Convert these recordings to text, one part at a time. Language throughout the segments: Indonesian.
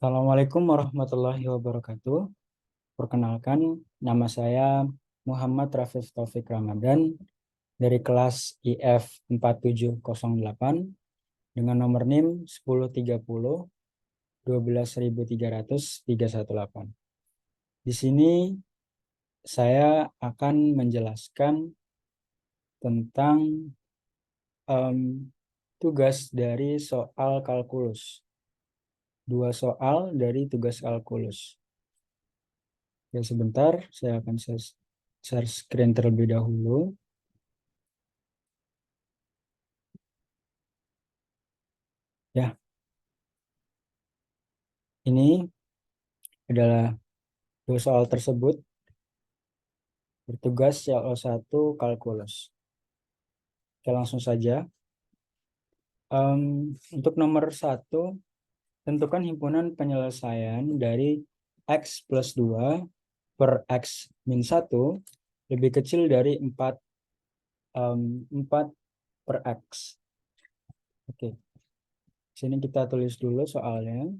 Assalamualaikum warahmatullahi wabarakatuh. Perkenalkan, nama saya Muhammad Rafif Taufik Ramadan dari kelas IF 4708 dengan nomor NIM 1030 12300 318. Di sini saya akan menjelaskan tentang em, tugas dari soal kalkulus. Dua soal dari tugas kalkulus. Ya, sebentar, saya akan share screen terlebih dahulu. Ya, ini adalah dua soal tersebut bertugas CL1 kalkulus. Oke, langsung saja. Untuk nomor satu, tentukan himpunan penyelesaian dari X plus 2 per X min 1 lebih kecil dari 4 per X. Oke, sini kita tulis dulu soalnya.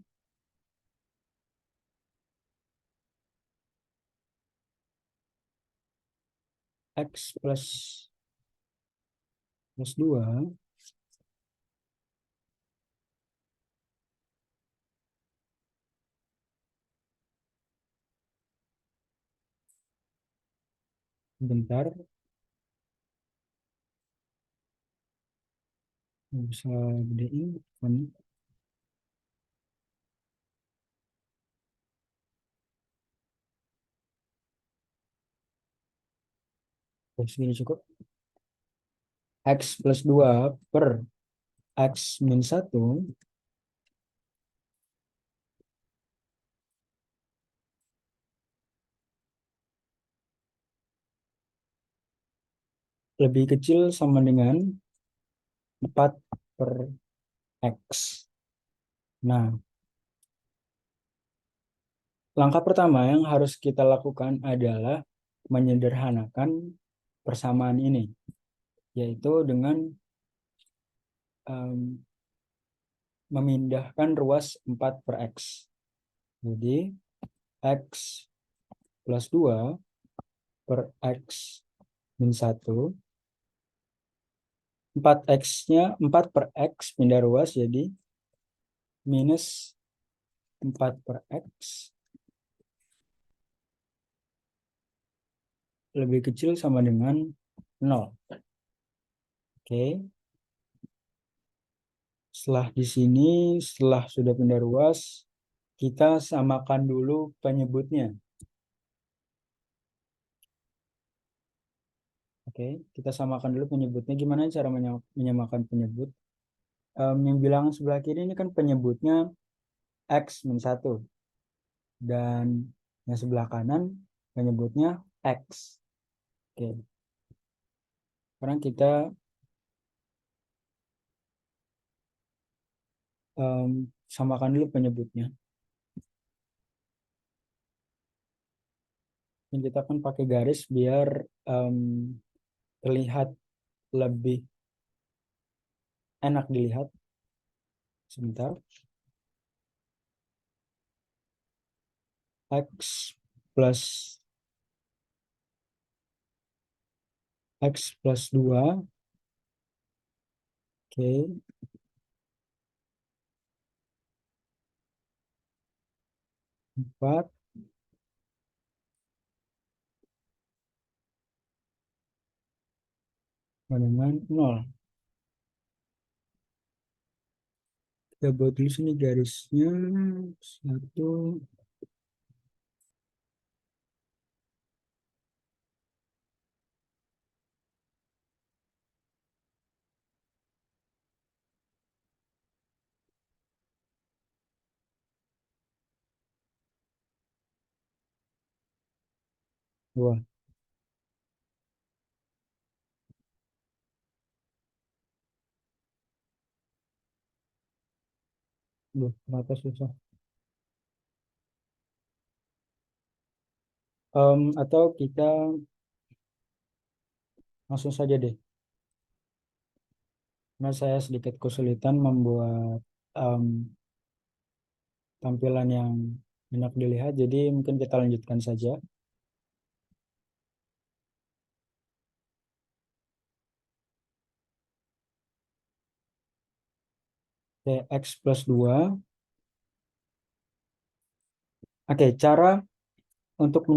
X plus 2 bentar, bisa gedein kan? Segini cukup. X plus 2 per X min 1 lebih kecil sama dengan 4 per X. Nah, langkah pertama yang harus kita lakukan adalah menyederhanakan persamaan ini, yaitu dengan um, memindahkan ruas 4 per X. Jadi, X plus 2 per X min 1, 4X-nya, 4 per X pindah ruas jadi minus 4 per X lebih kecil sama dengan 0. Oke. Setelah di sini, setelah sudah pindah ruas, kita samakan dulu penyebutnya. Oke, kita samakan dulu penyebutnya. Gimana cara menyamakan penyebut? Yang bilang sebelah kiri ini kan penyebutnya X min 1. Dan yang sebelah kanan penyebutnya X. Oke, sekarang kita samakan dulu penyebutnya. Ini kita akan pakai garis biar terlihat lebih enak dilihat. Sebentar. X plus 2. Oke. 4 dengan 0. Kita buat dulu sini garisnya. 1, 2. Duh, kenapa susah? Atau kita langsung saja deh. Karena saya sedikit kesulitan membuat tampilan yang enak dilihat, jadi mungkin kita lanjutkan saja. Oke, X plus 2. Oke, cara untuk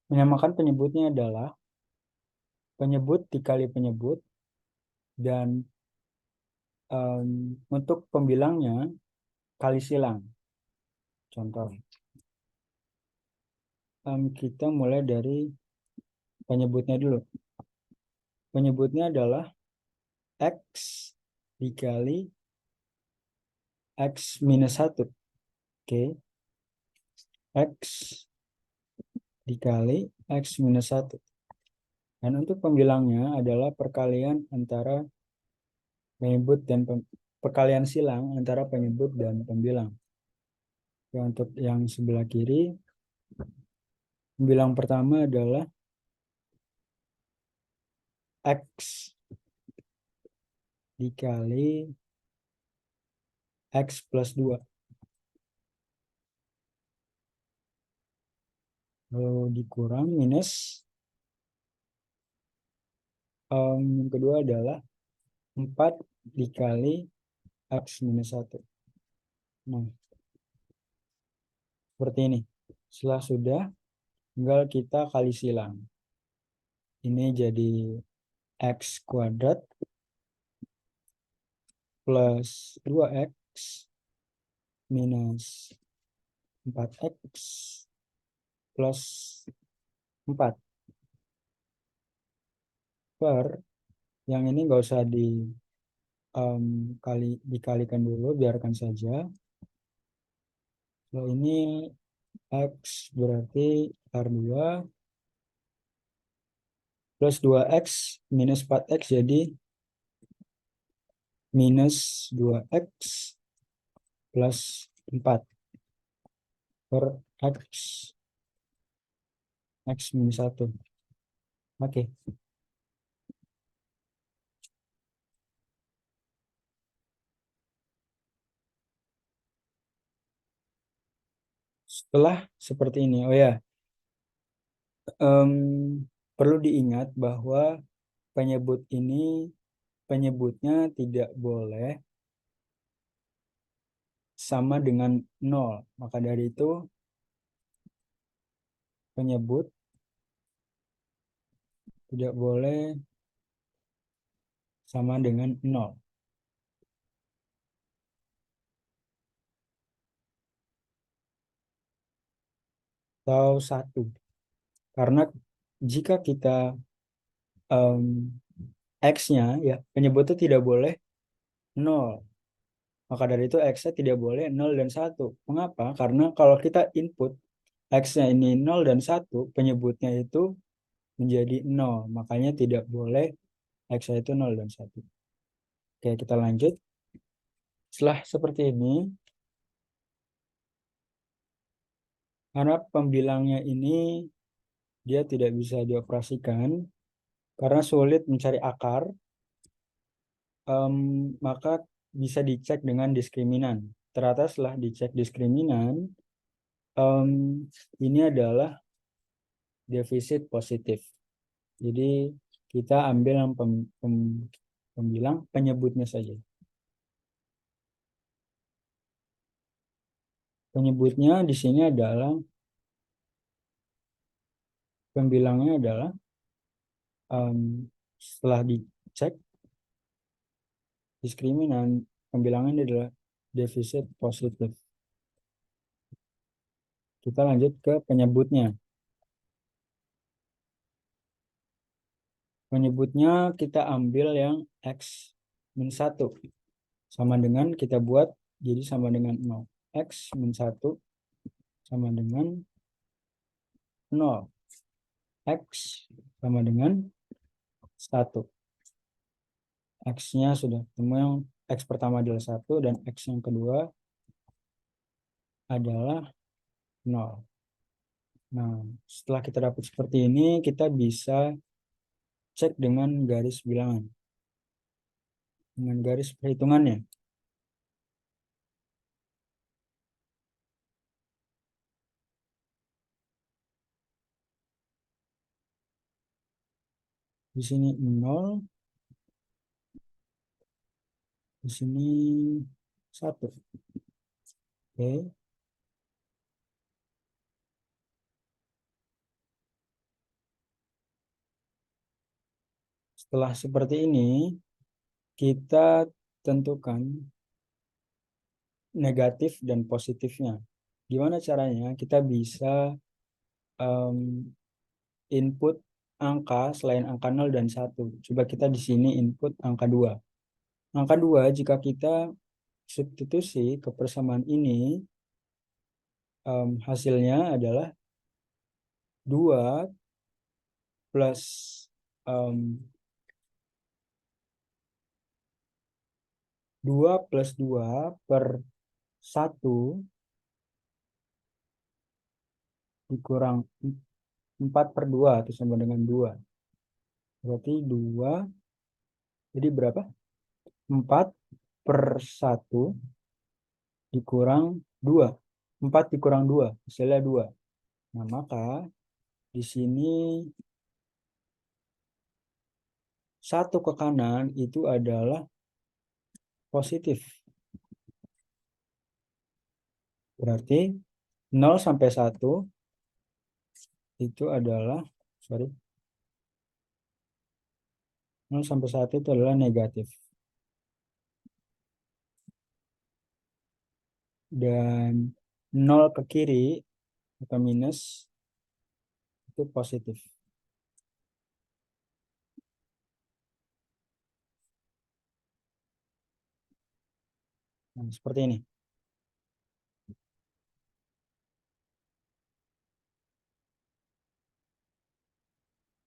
menyamakan penyebutnya adalah penyebut dikali penyebut, dan untuk pembilangnya kali silang. Contoh, kita mulai dari penyebutnya dulu. Penyebutnya adalah X dikali X minus 1. Oke, X dikali X minus 1. Dan untuk pembilangnya adalah perkalian antara penyebut dan perkalian silang antara penyebut dan pembilang. Ya, untuk yang sebelah kiri, pembilang pertama adalah X dikali X plus 2. Lalu dikurang minus, yang kedua adalah 4 dikali X minus 1. Nah, seperti ini. Setelah sudah, tinggal kita kali silang. Ini jadi X kuadrat plus 2X minus 4X plus 4 per, yang ini nggak usah dikalikan dulu, biarkan saja. Kalau ini X berarti R2 plus 2X minus 4X jadi minus 2X plus 4 per X minus 1. Oke. Setelah seperti ini, oh ya, perlu diingat bahwa penyebutnya tidak boleh sama dengan 0. Maka dari itu penyebut tidak boleh sama dengan 0 atau 1. Karena jika kita X-nya, ya, penyebutnya tidak boleh 0. Maka dari itu X-nya tidak boleh 0 dan 1. Mengapa? Karena kalau kita input X-nya ini 0 dan 1, penyebutnya itu menjadi 0. Makanya tidak boleh X-nya itu 0 dan 1. Oke, kita lanjut. Setelah seperti ini, karena pembilangnya ini dia tidak bisa dioperasikan karena sulit mencari akar, maka bisa dicek dengan diskriminan. Ternyata setelah dicek diskriminan, ini adalah defisit positif. Jadi kita ambil yang pembilang penyebutnya saja. Penyebutnya di sini adalah, pembilangnya adalah, setelah dicek diskriminan, pembilangannya adalah defisit positif. Kita lanjut ke penyebutnya. Penyebutnya kita ambil yang X min 1. Sama dengan kita buat jadi sama dengan 0. X min 1 sama dengan 0. X sama dengan 1. X-nya sudah ketemu, yang X pertama adalah 1 dan X yang kedua adalah 0. Nah, setelah kita dapat seperti ini, kita bisa cek dengan garis bilangan. Dengan garis perhitungannya. Di sini 0, di sini 1. Oke. Setelah seperti ini, kita tentukan negatif dan positifnya. Gimana caranya? Kita bisa um, input angka selain angka 0 dan 1. Coba kita di sini input angka 2. Angka 2 jika kita substitusi ke persamaan ini, hasilnya adalah 2 plus um, 2 plus 2 per 1 dikurang 4 per 2 atau sama dengan 2. Berarti 2, jadi berapa? 4 per 1 dikurang 2. 4 dikurang 2, hasilnya 2. Nah, maka di sini 1 ke kanan itu adalah positif. Berarti 0 sampai 1 itu adalah, sorry, 0 sampai 1 itu adalah negatif. Dan 0 ke kiri atau minus itu positif. Nah, seperti ini.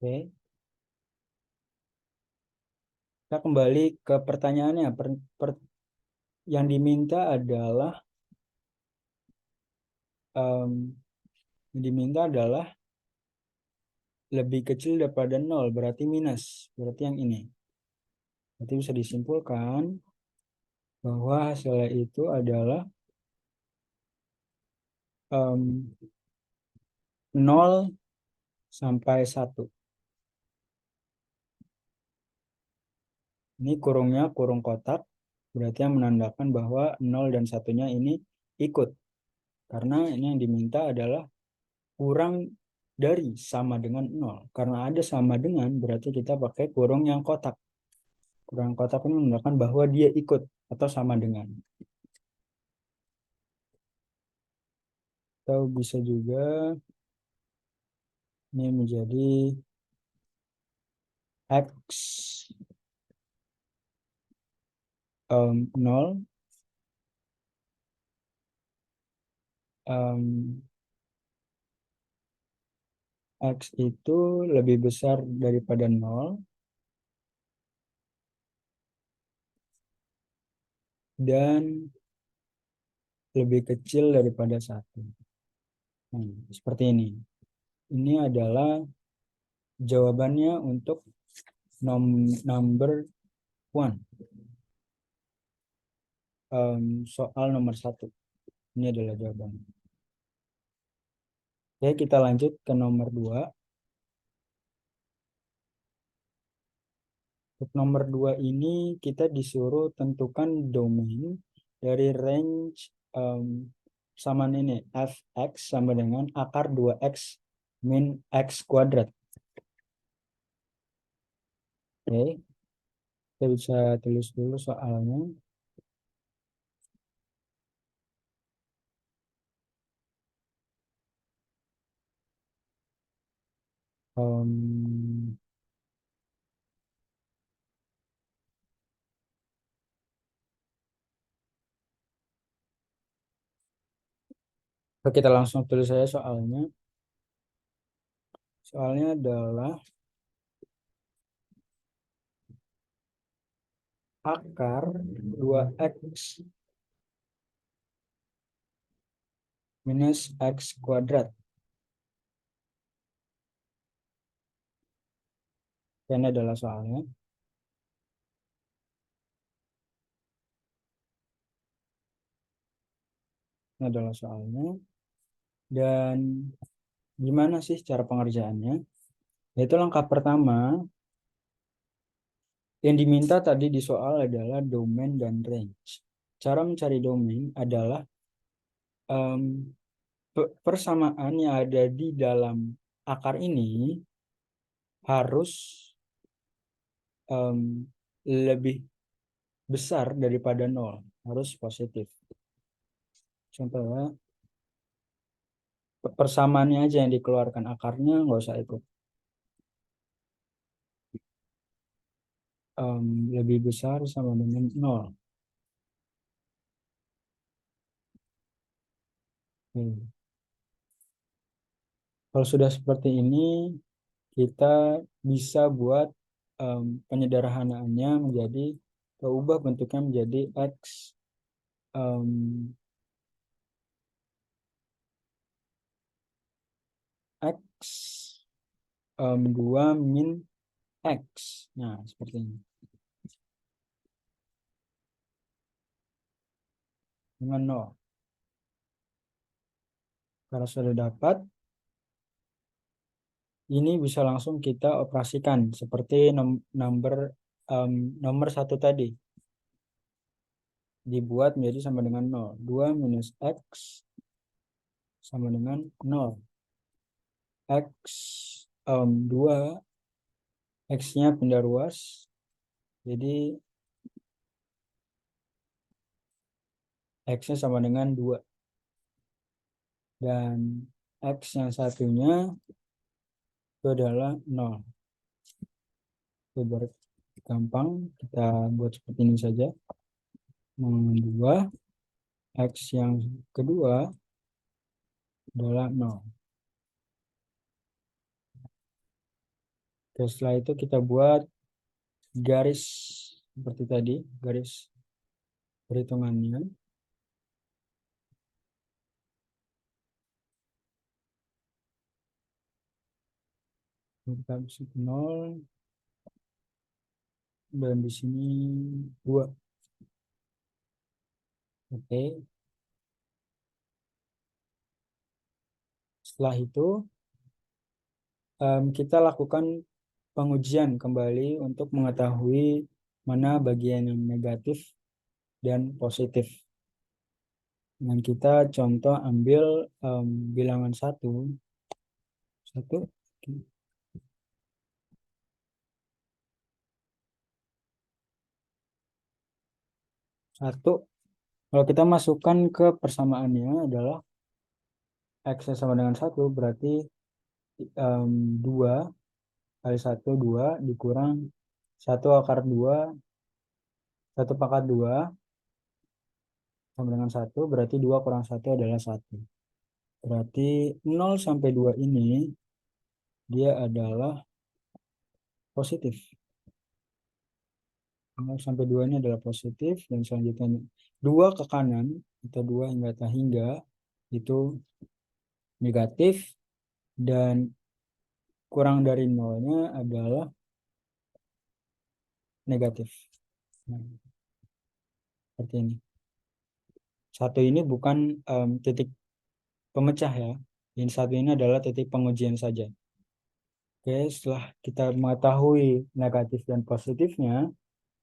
Oke. Kita kembali ke pertanyaannya. Yang diminta adalah yang diminta adalah lebih kecil daripada 0, berarti minus. Berarti yang ini. Berarti bisa disimpulkan bahwa hasilnya itu adalah 0 sampai 1. Ini kurungnya kurung kotak, berarti yang menandakan bahwa 0 dan 1-nya ini ikut. Karena ini yang diminta adalah kurang dari sama dengan 0. Karena ada sama dengan, berarti kita pakai kurung yang kotak. Kurung kotak ini menandakan bahwa dia ikut atau sama dengan. Atau bisa juga ini menjadi X 0 X itu lebih besar daripada 0 dan lebih kecil daripada 1. Nah, seperti ini. Ini adalah jawabannya untuk number 1. Soal nomor 1. Ini adalah jawabannya. Oke, kita lanjut ke nomor 2. Untuk nomor 2 ini kita disuruh tentukan domain dari range samaan ini fx sama dengan akar 2x min x kuadrat. Oke, kita bisa tulis dulu soalnya. Kita langsung tulis saja soalnya. Soalnya adalah akar 2x minus x kuadrat. Ini adalah soalnya. Ini adalah soalnya. Dan gimana sih cara pengerjaannya? Yaitu langkah pertama, Yang diminta tadi di soal adalah domain dan range. Cara mencari domain adalah persamaan yang ada di dalam akar ini harus lebih besar daripada 0, harus positif. Contohnya, persamaannya aja yang dikeluarkan, akarnya nggak usah ikut. Lebih besar sama dengan 0. Kalau sudah seperti ini, kita bisa buat penyederhanaannya menjadi, ubah bentuknya menjadi X X 2 min X. Nah, seperti ini. Dengan 0. Kalau sudah dapat, ini bisa langsung kita operasikan seperti nomor 1 tadi. Dibuat menjadi sama dengan 0. 2 minus X sama dengan 0. X 2, X-nya pindah ruas. Jadi X-nya sama dengan 2. Dan X yang satunya itu adalah 0. Biar gampang, kita buat seperti ini saja. 2, X yang kedua adalah 0. Oke, setelah itu kita buat garis seperti tadi, garis perhitungannya. Kita 0 dan di sini 2. Oke. Setelah itu kita lakukan pengujian kembali untuk mengetahui mana bagian yang negatif dan positif. Dan kita contoh ambil bilangan 1. 1. Kalau kita masukkan ke persamaannya adalah X sama dengan 1, berarti 2 kali 1, 2 dikurang 1 akar 2, 1 pangkat 2 sama dengan 1, berarti 2 kurang 1 adalah 1. Berarti 0 sampai 2 ini dia adalah positif. 0 sampai 2 ini adalah positif, dan selanjutnya 2 ke kanan atau 2 hingga itu negatif, dan kurang dari 0-nya adalah negatif. Nah, seperti ini. 1 ini bukan titik pemecah ya. Yang 1 ini adalah titik pengujian saja. Oke, setelah kita mengetahui negatif dan positifnya,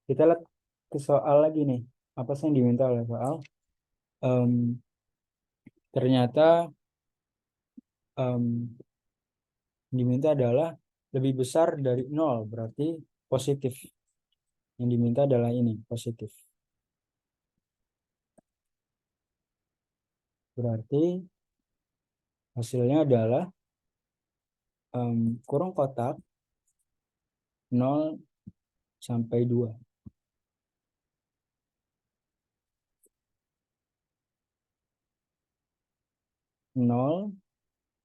kita lihat ke soal lagi nih. Apa sih yang diminta oleh soal? Ternyata yang diminta adalah lebih besar dari 0, berarti positif. Yang diminta adalah ini, positif. Berarti hasilnya adalah kurung kotak 0 sampai 2. 0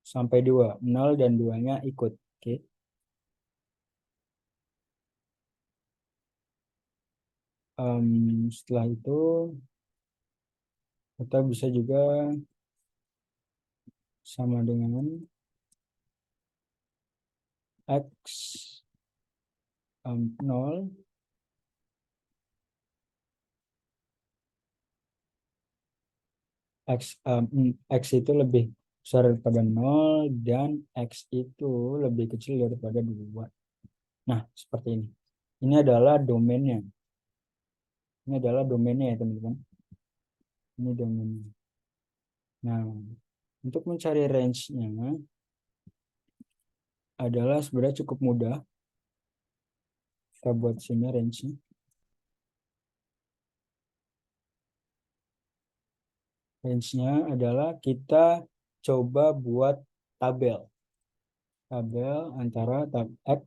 sampai 2. 0 dan 2-nya ikut. Oke. Setelah itu kita bisa juga sama dengan X 0 X itu lebih besar daripada 0 dan X itu lebih kecil daripada 2. Nah, seperti ini. Ini adalah domainnya. Ini adalah domainnya ya teman-teman. Ini domainnya. Nah, untuk mencari range-nya adalah sebenarnya cukup mudah. Kita buat sini range-nya. Range-nya adalah kita coba buat tabel. Tabel antara tab X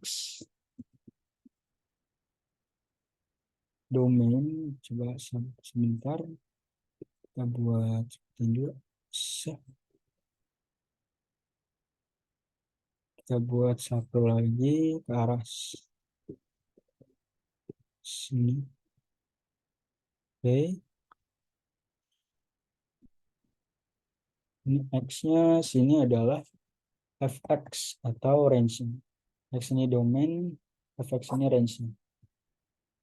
domain. Coba sebentar. Kita buat dulu. Kita buat satu lagi ke arah sini. Oke. Ini X-nya sini adalah fx atau range. X ini domain, fx ini range.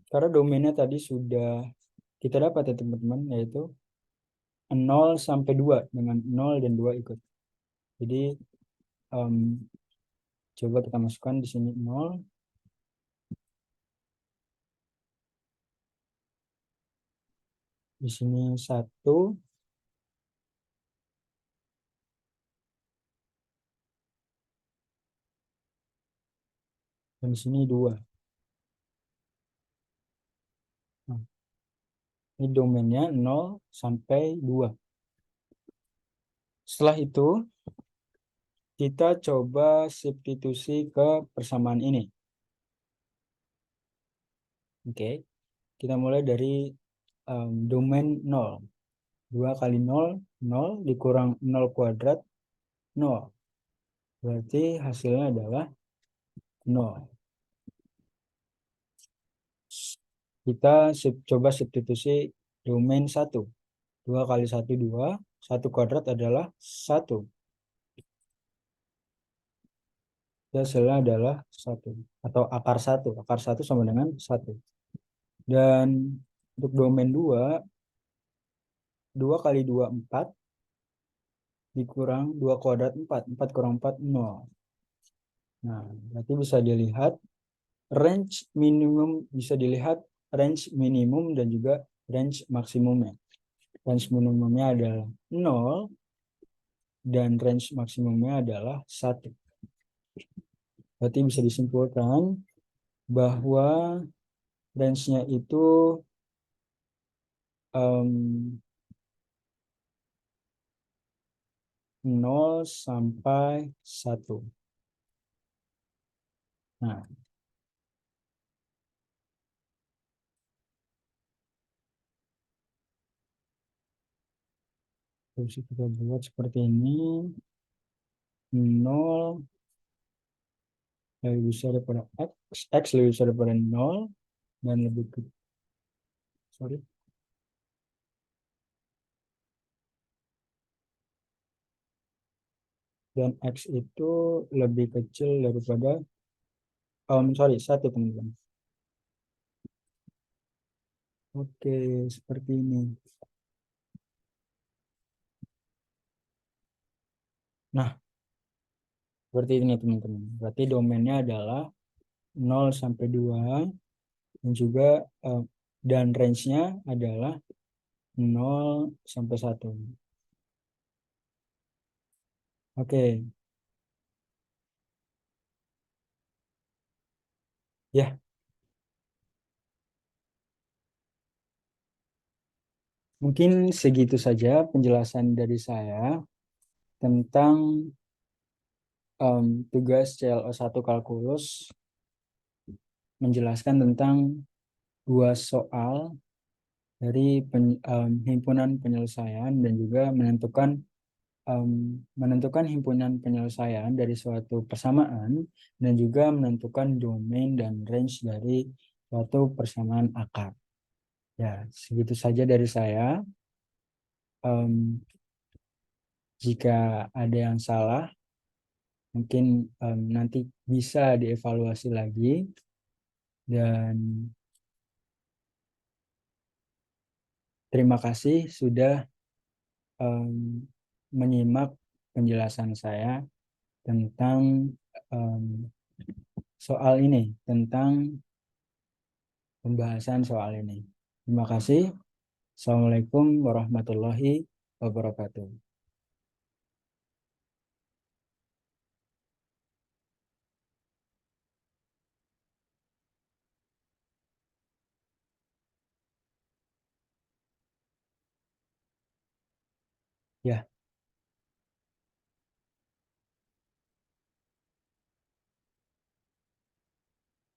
Karena domainnya tadi sudah kita dapat ya teman-teman, yaitu 0 sampai 2 dengan 0 dan 2 ikut. Jadi um, coba kita masukkan di sini 0. Di sini 1. Dan di sini 2. Nah, ini domainnya 0 sampai 2. Setelah itu kita coba substitusi ke persamaan ini. Oke, kita mulai dari domain 0. 2 kali 0, 0 dikurang 0 kuadrat, 0. Berarti hasilnya adalah 0. Kita coba substitusi domain 1. 2 kali 1, 2. 1 kuadrat adalah 1. Hasilnya adalah 1. Atau akar 1. Akar 1 sama dengan 1. Dan untuk domain 2, 2 kali 2, 4. Dikurang 2 kuadrat 4. 4 kurang 4, 0. Nah, berarti bisa dilihat range minimum, bisa dilihat range minimum dan juga range maksimumnya. Range minimumnya adalah 0 dan range maksimumnya adalah 1. Berarti bisa disimpulkan bahwa range-nya itu 0 sampai 1. Nah, terus kita buat seperti ini. 0 lebih besar daripada X, X lebih besar daripada 0, dan lebih ke, sorry, dan X itu lebih kecil daripada, sorry, 1 teman-teman. Oke, seperti ini. Nah, seperti ini teman-teman. Berarti domainnya adalah 0 sampai 2 dan juga dan range-nya adalah 0 sampai 1. Oke, ya, mungkin segitu saja penjelasan dari saya tentang tugas CLO1 kalkulus, menjelaskan tentang 2 soal dari himpunan penyelesaian dan juga menentukan himpunan penyelesaian dari suatu persamaan dan juga menentukan domain dan range dari suatu persamaan akar. Ya, segitu saja dari saya. Jika ada yang salah, mungkin nanti bisa dievaluasi lagi. Dan terima kasih sudah menyimak penjelasan saya tentang soal ini, tentang pembahasan soal ini. Terima kasih. Assalamualaikum warahmatullahi wabarakatuh.